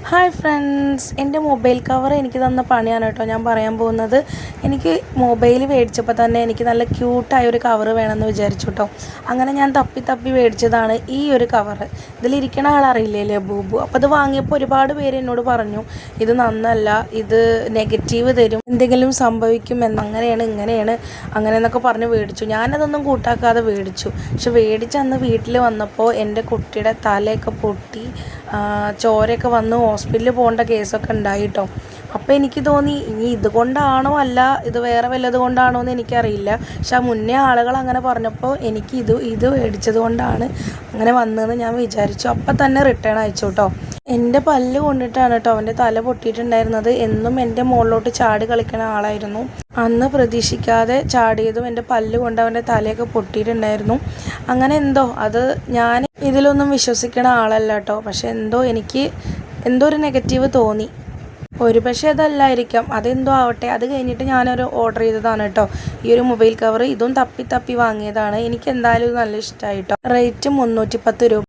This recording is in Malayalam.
ഹായ് ഫ്രണ്ട്സ്, എൻ്റെ മൊബൈൽ കവർ എനിക്ക് തന്ന പണിയാണ് കേട്ടോ ഞാൻ പറയാൻ പോകുന്നത്. എനിക്ക് മൊബൈൽ മേടിച്ചപ്പോൾ തന്നെ എനിക്ക് നല്ല ക്യൂട്ടായ ഒരു കവർ വേണമെന്ന് വിചാരിച്ചു കേട്ടോ. അങ്ങനെ ഞാൻ തപ്പി മേടിച്ചതാണ് ഈ ഒരു കവർ. ഇതിലിരിക്കണ ആളറിയില്ലേ, ബൂബു. അപ്പോൾ അത് വാങ്ങിയപ്പോൾ ഒരുപാട് പേര് എന്നോട് പറഞ്ഞു ഇത് നന്നല്ല, ഇത് നെഗറ്റീവ് തരും, എന്തെങ്കിലും സംഭവിക്കും അങ്ങനെയാണ് അങ്ങനെ എന്നൊക്കെ പറഞ്ഞ് മേടിച്ചു. ഞാനതൊന്നും കൂട്ടാക്കാതെ മേടിച്ചു. പക്ഷെ മേടിച്ച് അന്ന് വീട്ടിൽ വന്നപ്പോൾ എൻ്റെ കുട്ടിയുടെ തലയൊക്കെ പൊട്ടി, ചോരയൊക്കെ വന്ന് ഹോസ്പിറ്റലിൽ പോകേണ്ട കേസൊക്കെ ഉണ്ടായിട്ടോ. അപ്പോൾ എനിക്ക് തോന്നി ഇനി ഇതുകൊണ്ടാണോ അല്ല ഇത് വേറെ വല്ലത് കൊണ്ടാണോ എന്ന് എനിക്കറിയില്ല. പക്ഷെ മുന്നേ ആളുകൾ അങ്ങനെ പറഞ്ഞപ്പോൾ എനിക്ക് ഇത് മേടിച്ചത് കൊണ്ടാണ് അങ്ങനെ വന്നതെന്ന് ഞാൻ വിചാരിച്ചു. അപ്പം തന്നെ റിട്ടേൺ അയച്ചു കേട്ടോ. എൻ്റെ പല്ല് കൊണ്ടിട്ടാണ് കേട്ടോ അവൻ്റെ തല പൊട്ടിയിട്ടുണ്ടായിരുന്നത്. എന്നും എൻ്റെ മുകളിലോട്ട് ചാടി കളിക്കുന്ന ആളായിരുന്നു. അന്ന് പ്രതീക്ഷിക്കാതെ ചാടിയതും എൻ്റെ പല്ല് കൊണ്ട് അവൻ്റെ തലയൊക്കെ പൊട്ടിയിട്ടുണ്ടായിരുന്നു. അങ്ങനെ അത് ഞാൻ ഇതിലൊന്നും വിശ്വസിക്കണ ആളല്ല കേട്ടോ. പക്ഷെ എനിക്ക് എന്തോ ഒരു നെഗറ്റീവ് തോന്നി. ഒരു പക്ഷേ അതല്ലായിരിക്കാം, അതെന്തോ ആവട്ടെ. അത് കഴിഞ്ഞിട്ട് ഞാനൊരു ഓർഡർ ചെയ്തതാണ് കേട്ടോ ഈ ഒരു മൊബൈൽ കവർ. ഇതും തപ്പി വാങ്ങിയതാണ്. എനിക്ക് എന്തായാലും നല്ല ഇഷ്ടമായി കേട്ടോ. റേറ്റ് 310 രൂപ.